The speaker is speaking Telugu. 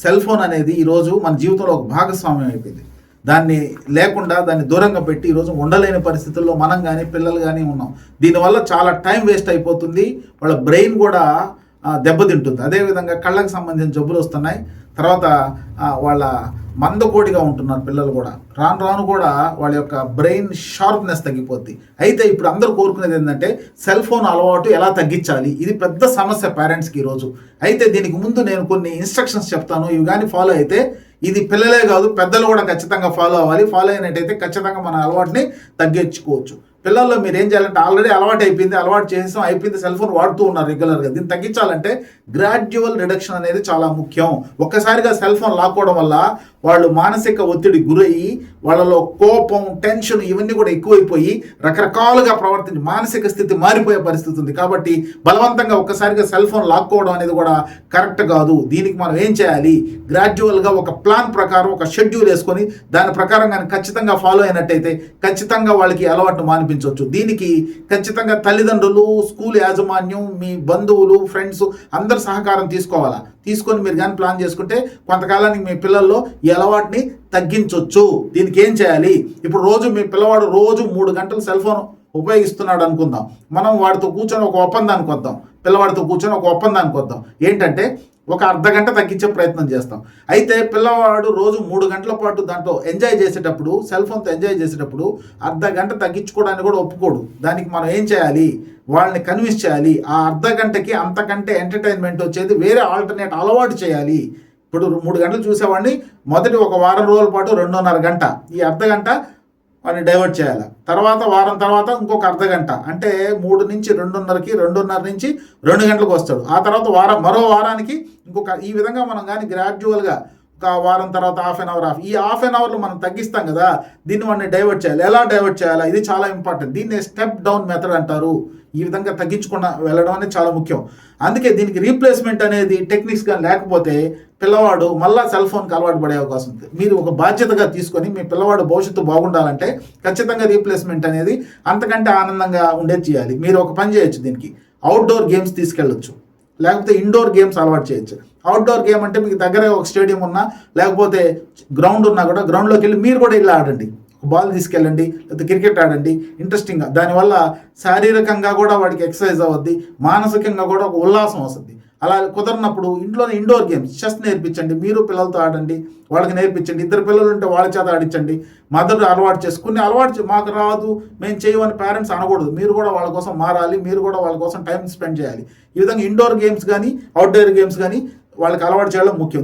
సెల్ ఫోన్ అనేది ఈరోజు మన జీవితంలో ఒక భాగస్వామ్యం అయిపోయింది. దాన్ని లేకుండా దాన్ని దూరంగా పెట్టి ఈరోజు ఉండలేని పరిస్థితుల్లో మనం కానీ పిల్లలు కానీ ఉన్నాం. దీనివల్ల చాలా టైం వేస్ట్ అయిపోతుంది, వాళ్ళ బ్రెయిన్ కూడా దెబ్బతింటుంది. అదేవిధంగా కళ్ళకు సంబంధించిన జబ్బులు వస్తున్నాయి. తర్వాత వాళ్ళ మందకోడిగా ఉంటున్నారు పిల్లలు కూడా. రాను రాను కూడా వాళ్ళ యొక్క బ్రెయిన్ షార్ప్నెస్ తగ్గిపోద్ది. అయితే ఇప్పుడు అందరూ కోరుకునేది ఏంటంటే సెల్ ఫోన్ అలవాటు ఎలా తగ్గించాలి. ఇది పెద్ద సమస్య పేరెంట్స్కి ఈరోజు. అయితే దీనికి ముందు నేను కొన్ని ఇన్స్ట్రక్షన్స్ చెప్తాను. ఇవి కానీ ఫాలో అయితే ఇది పిల్లలే కాదు పెద్దలు కూడా ఖచ్చితంగా ఫాలో అవ్వాలి. ఫాలో అయినట్టయితే ఖచ్చితంగా మన అలవాటుని తగ్గించుకోవచ్చు. పిల్లల్లో మీరు ఏం చేయాలంటే ఆల్రెడీ అలవాటు అయిపోయింది, అలవాటు చేసాం అయిపోయింది, సెల్ ఫోన్ వాడుతూ ఉన్నారు రెగ్యులర్గా. దీన్ని తగ్గించాలంటే గ్రాడ్యువల్ రిడక్షన్ అనేది చాలా ముఖ్యం. ఒక్కసారిగా సెల్ ఫోన్ లాక్కోవడం వల్ల వాళ్ళు మానసిక ఒత్తిడి గురయ్యి వాళ్ళలో కోపం, టెన్షన్ ఇవన్నీ కూడా ఎక్కువైపోయి రకరకాలుగా ప్రవర్తించి మానసిక స్థితి మారిపోయే పరిస్థితి ఉంది. కాబట్టి బలవంతంగా ఒక్కసారిగా సెల్ ఫోన్ లాక్కోవడం అనేది కూడా కరెక్ట్ కాదు. దీనికి మనం ఏం చేయాలి, గ్రాడ్యువల్గా ఒక ప్లాన్ ప్రకారం ఒక షెడ్యూల్ వేసుకొని దాని ప్రకారం కానీ ఖచ్చితంగా ఫాలో అయినట్టయితే ఖచ్చితంగా వాళ్ళకి అలవాటు మానిపించవచ్చు. దీనికి ఖచ్చితంగా తల్లిదండ్రులు, స్కూల్ యాజమాన్యం, మీ బంధువులు, ఫ్రెండ్స్ అందరు సహకారం తీసుకోవాలా. తీసుకొని మీరు కానీ ప్లాన్ చేసుకుంటే కొంతకాలానికి మీ పిల్లల్లో ఈ అలవాటుని తగ్గించవచ్చు. దీనికి ఏం చేయాలి, ఇప్పుడు రోజు మీ పిల్లవాడు రోజు 3 గంటలు సెల్ ఫోన్ ఉపయోగిస్తున్నాడు అనుకుందాం. మనం వాడితో కూర్చొని ఒక ఒప్పందానికి వద్దాం. పిల్లవాడితో కూర్చొని ఒక ఒప్పందానికి వద్దాం. ఏంటంటే ఒక అర్ధగంట తగ్గించే ప్రయత్నం చేస్తాం. అయితే పిల్లవాడు రోజు 3 గంటల పాటు దాంట్లో ఎంజాయ్ చేసేటప్పుడు, సెల్ ఫోన్తో ఎంజాయ్ చేసేటప్పుడు అర్ధగంట తగ్గించుకోవడానికి కూడా ఒప్పుకోడు. దానికి మనం ఏం చేయాలి, వాళ్ళని కన్విన్స్ చేయాలి. ఆ అర్ధగంటకి అంతకంటే ఎంటర్టైన్మెంట్ వచ్చేది వేరే ఆల్టర్నేట్ అలవాటు చేయాలి. ఇప్పుడు 3 గంటలు చూసేవాడిని మొదటి ఒక వారం రోజుల పాటు 2.5 గంట ఈ అర్ధగంట వాడిని డైవర్ట్ చేయాలి. తర్వాత వారం తర్వాత ఇంకొక అర్ధగంట, అంటే 3 నుంచి 2:30కి 2:30 నుంచి 2 గంటలకు వస్తాడు. ఆ తర్వాత మరో వారానికి ఇంకొక, ఈ విధంగా మనం కానీ గ్రాడ్యువల్గా ఒక వారం తర్వాత హాఫ్ అన్ అవర్ ఈ హాఫ్ అన్ అవర్లో మనం తగ్గిస్తాం కదా, దీన్ని వాడిని డైవర్ట్ చేయాలి. ఎలా డైవర్ట్ చేయాలా, ఇది చాలా ఇంపార్టెంట్. దీన్ని స్టెప్ డౌన్ మెథడ్ అంటారు. ఈ విధంగా తగ్గించకుండా వెళ్ళడం అనేది చాలా ముఖ్యం. అందుకే దీనికి రీప్లేస్మెంట్ అనేది టెక్నిక్స్ కానీ లేకపోతే పిల్లవాడు మళ్ళీ సెల్ ఫోన్కి అలవాటు పడే అవకాశం ఉంది. మీరు ఒక బాధ్యతగా తీసుకొని మీ పిల్లవాడు భవిష్యత్తు బాగుండాలంటే ఖచ్చితంగా రీప్లేస్మెంట్ అనేది అంతకంటే ఆనందంగా ఉండేది చేయాలి. మీరు ఒక పని చేయొచ్చు, దీనికి అవుట్డోర్ గేమ్స్ తీసుకెళ్ళొచ్చు, లేకపోతే ఇండోర్ గేమ్స్ అలవాటు చేయొచ్చు. అవుట్డోర్ గేమ్ అంటే మీకు దగ్గర ఒక స్టేడియం ఉన్నా లేకపోతే గ్రౌండ్ ఉన్నా కూడా గ్రౌండ్లోకి వెళ్ళి మీరు కూడా వెళ్ళి ఆడండి. బాల్ తీసుకెళ్ళండి, లేకపోతే క్రికెట్ ఆడండి ఇంట్రెస్టింగ్గా. దానివల్ల శారీరకంగా కూడా వాడికి ఎక్సర్సైజ్ అవుద్ది, మానసికంగా కూడా ఒక ఉల్లాసం వస్తుంది. అలా కుదరినప్పుడు ఇంట్లోనే ఇండోర్ గేమ్స్, చెస్ నేర్పించండి, మీరు పిల్లలతో ఆడండి, వాళ్ళకి నేర్పించండి. 2 పిల్లలు ఉంటే వాళ్ళ చేత ఆడించండి. మదర్ అలవాటు చేసుకుని మాకు రాదు మేము చేయమని పేరెంట్స్ అనకూడదు. మీరు కూడా వాళ్ళ కోసం మారాలి, మీరు కూడా వాళ్ళ కోసం టైం స్పెండ్ చేయాలి. ఈ విధంగా ఇండోర్ గేమ్స్ కానీ అవుట్డోర్ గేమ్స్ కానీ వాళ్ళకి అలవాటు చేయడం ముఖ్యం.